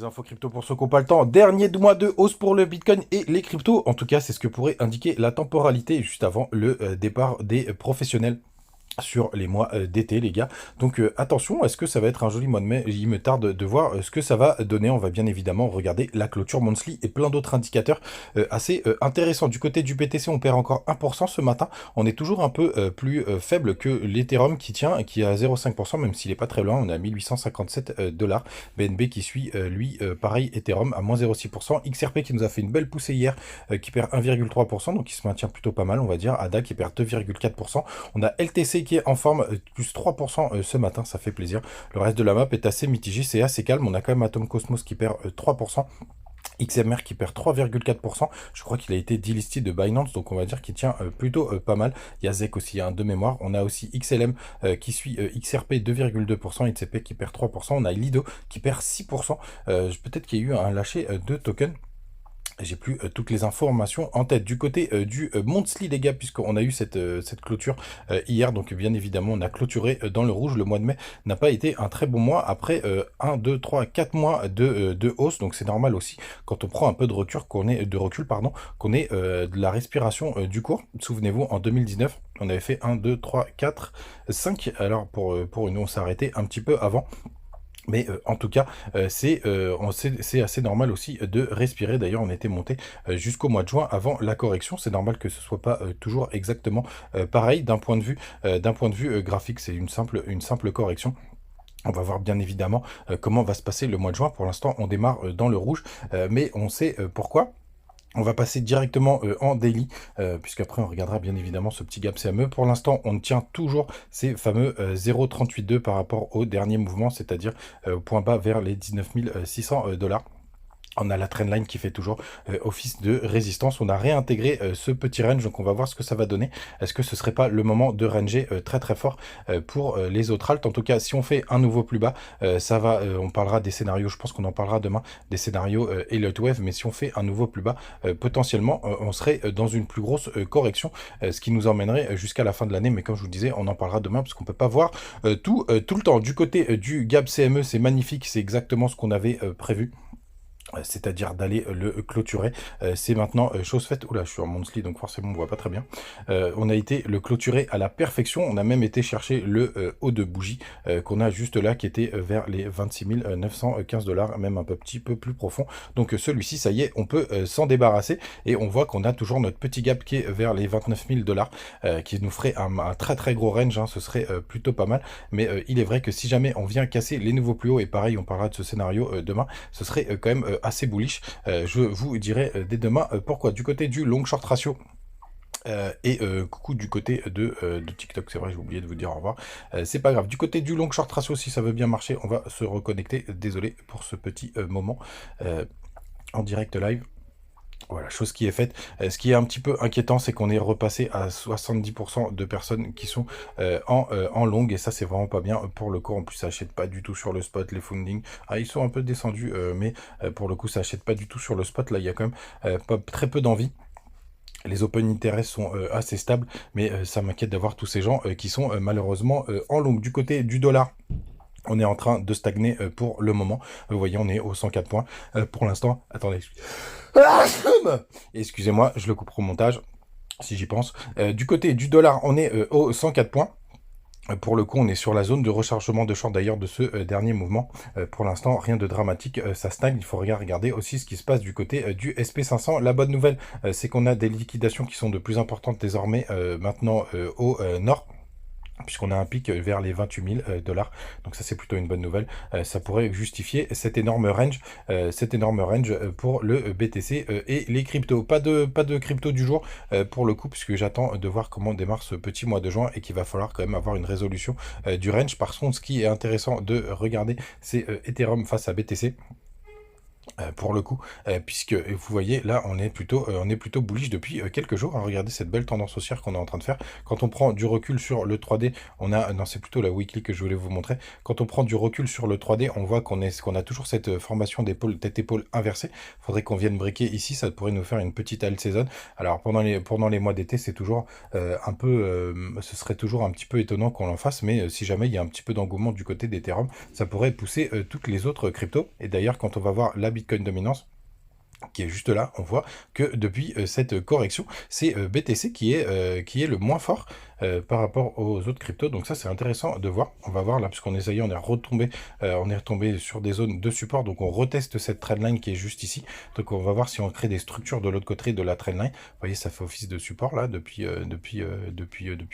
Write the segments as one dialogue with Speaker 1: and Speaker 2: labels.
Speaker 1: Les infos crypto pour ceux qui n'ont pas le temps. Dernier mois de hausse pour le Bitcoin et les cryptos. En tout cas, c'est ce que pourrait indiquer la temporalité juste avant le départ des professionnels sur les mois d'été, les gars. Donc attention, est-ce que ça va être un joli mois de mai? Il me tarde de voir ce que ça va donner. On va bien évidemment regarder la clôture monthly et plein d'autres indicateurs assez intéressants. Du côté du BTC, on perd encore 1% ce matin. On est toujours un peu plus faible que l'Ethereum qui tient, qui est à 0,5%, même s'il n'est pas très loin. On est à 1857 dollars. BNB qui suit, lui, pareil, Ethereum à moins 0,6%. XRP qui nous a fait une belle poussée hier, qui perd 1,3%, donc il se maintient plutôt pas mal, on va dire. ADA qui perd 2,4%. On a LTC qui est en forme, plus 3% ce matin, ça fait plaisir. Le reste de la map est assez mitigé, c'est assez calme. On a quand même Atom Cosmos qui perd 3%. XMR qui perd 3,4%. Je crois qu'il a été delisté de Binance, donc on va dire qu'il tient plutôt pas mal. Il y a ZEC aussi, de mémoire. On a aussi XLM qui suit XRP 2,2%, ICP qui perd 3%. On a Lido qui perd 6%. Peut-être qu'il y a eu un lâcher de tokens. J'ai plus toutes les informations en tête. Du côté du monthly, les gars, puisqu'on a eu cette clôture hier, donc bien évidemment, on a clôturé dans le rouge. Le mois de mai n'a pas été un très bon mois après 1, 2, 3, 4 mois de hausse. Donc c'est normal aussi, quand on prend un peu de recul, qu'on ait de la respiration du cours. Souvenez-vous, en 2019, on avait fait 1, 2, 3, 4, 5. Alors pour une, on s'est arrêté un petit peu avant. Mais en tout cas, c'est assez normal aussi de respirer. D'ailleurs, on était monté jusqu'au mois de juin avant la correction. C'est normal que ce soit pas toujours exactement pareil d'un point de vue graphique. C'est une simple correction. On va voir bien évidemment comment va se passer le mois de juin. Pour l'instant, on démarre dans le rouge, mais on sait pourquoi. On va passer directement en daily, puisqu'après on regardera bien évidemment ce petit gap CME. Pour l'instant, on tient toujours ces fameux 0,382 par rapport au dernier mouvement, c'est-à-dire au point bas vers les 19 600 dollars. On a la trendline qui fait toujours office de résistance. On a réintégré ce petit range, donc on va voir ce que ça va donner. Est-ce que ce serait pas le moment de ranger très très fort pour les autres alts? En tout cas, si on fait un nouveau plus bas, ça va. On parlera des scénarios. Je pense qu'on en parlera demain des scénarios Elliott Wave. Mais si on fait un nouveau plus bas, potentiellement, on serait dans une plus grosse correction, ce qui nous emmènerait jusqu'à la fin de l'année. Mais comme je vous disais, on en parlera demain parce qu'on peut pas voir tout le temps. Du côté du gap CME, c'est magnifique. C'est exactement ce qu'on avait prévu, c'est-à-dire d'aller le clôturer. C'est maintenant chose faite. Oula, je suis en monthly, donc forcément on voit pas très bien. On a été le clôturer à la perfection. On a même été chercher le haut de bougie qu'on a juste là, qui était vers les 26 915 dollars, même un petit peu plus profond. Donc celui-ci, ça y est, on peut s'en débarrasser. Et on voit qu'on a toujours notre petit gap qui est vers les 29 000 dollars, qui nous ferait un très très gros range, ce serait plutôt pas mal. Mais il est vrai que si jamais on vient casser les nouveaux plus hauts, et pareil, on parlera de ce scénario demain, ce serait quand même assez bullish. Je vous dirai dès demain pourquoi. Du côté du long short ratio, coucou du côté de TikTok, c'est vrai, j'ai oublié de vous dire au revoir. C'est pas grave. Du côté du long short ratio, si ça veut bien marcher, on va se reconnecter. Désolé pour ce petit moment en direct live. Voilà, chose qui est faite. Ce qui est un petit peu inquiétant, c'est qu'on est repassé à 70% de personnes qui sont en long, et ça, c'est vraiment pas bien pour le coup. En plus, ça achète pas du tout sur le spot. Les funding, ils sont un peu descendus, mais pour le coup, ça achète pas du tout sur le spot. Là, il y a quand même très peu d'envie. Les open interest sont assez stables, mais ça m'inquiète d'avoir tous ces gens qui sont malheureusement en long. Du côté du dollar, on est en train de stagner pour le moment. Vous voyez, on est aux 104 points pour l'instant. Attendez. Excusez-moi, je le coupe au montage, si j'y pense. Du côté du dollar, on est aux 104 points. Pour le coup, on est sur la zone de rechargement de short d'ailleurs de ce dernier mouvement. Pour l'instant, rien de dramatique, ça stagne. Il faut regarder aussi ce qui se passe du côté du SP500. La bonne nouvelle, c'est qu'on a des liquidations qui sont de plus importantes désormais maintenant au nord, puisqu'on a un pic vers les 28 000 dollars. Donc ça, c'est plutôt une bonne nouvelle. Ça pourrait justifier cet énorme range pour le BTC et les cryptos. Pas de crypto du jour pour le coup, puisque j'attends de voir comment démarre ce petit mois de juin et qu'il va falloir quand même avoir une résolution du range. Par contre, ce qui est intéressant de regarder, c'est Ethereum face à BTC. pour le coup, puisque vous voyez là on est plutôt bullish depuis quelques jours, hein. Regardez cette belle tendance haussière qu'on est en train de faire. Quand on prend du recul sur le 3D, on a, non c'est plutôt la weekly que je voulais vous montrer, quand on prend du recul sur le 3D, on voit qu'on a toujours cette formation d'épaule, tête-épaule inversée. Il faudrait qu'on vienne briquer ici, ça pourrait nous faire une petite alt saison. Alors pendant les mois d'été, c'est toujours ce serait toujours un petit peu étonnant qu'on l'en fasse, mais si jamais il y a un petit peu d'engouement du côté d'Ethereum, ça pourrait pousser toutes les autres cryptos. Et d'ailleurs, quand on va voir la Bitcoin dominance, qui est juste là, on voit que depuis cette correction, c'est BTC qui est le moins fort par rapport aux autres cryptos. Donc ça, c'est intéressant de voir. On va voir là, puisqu'on essayait, on est retombé sur des zones de support. Donc on reteste cette trendline qui est juste ici. Donc on va voir si on crée des structures de l'autre côté de la trendline. Vous voyez, ça fait office de support là depuis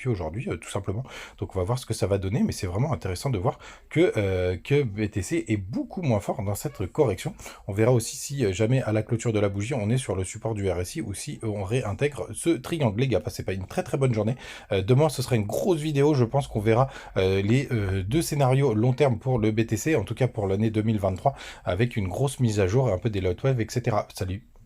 Speaker 1: aujourd'hui, tout simplement. Donc on va voir ce que ça va donner, mais c'est vraiment intéressant de voir que BTC est beaucoup moins fort dans cette correction. On verra aussi si jamais à la clôture de la bougie, on est sur le support du RSI ou si on réintègre ce triangle. Les gars, passez pas une très très bonne journée. Demain, ce sera une grosse vidéo. Je pense qu'on verra les deux scénarios long terme pour le BTC, en tout cas pour l'année 2023, avec une grosse mise à jour, un peu des lot wave, etc. Salut!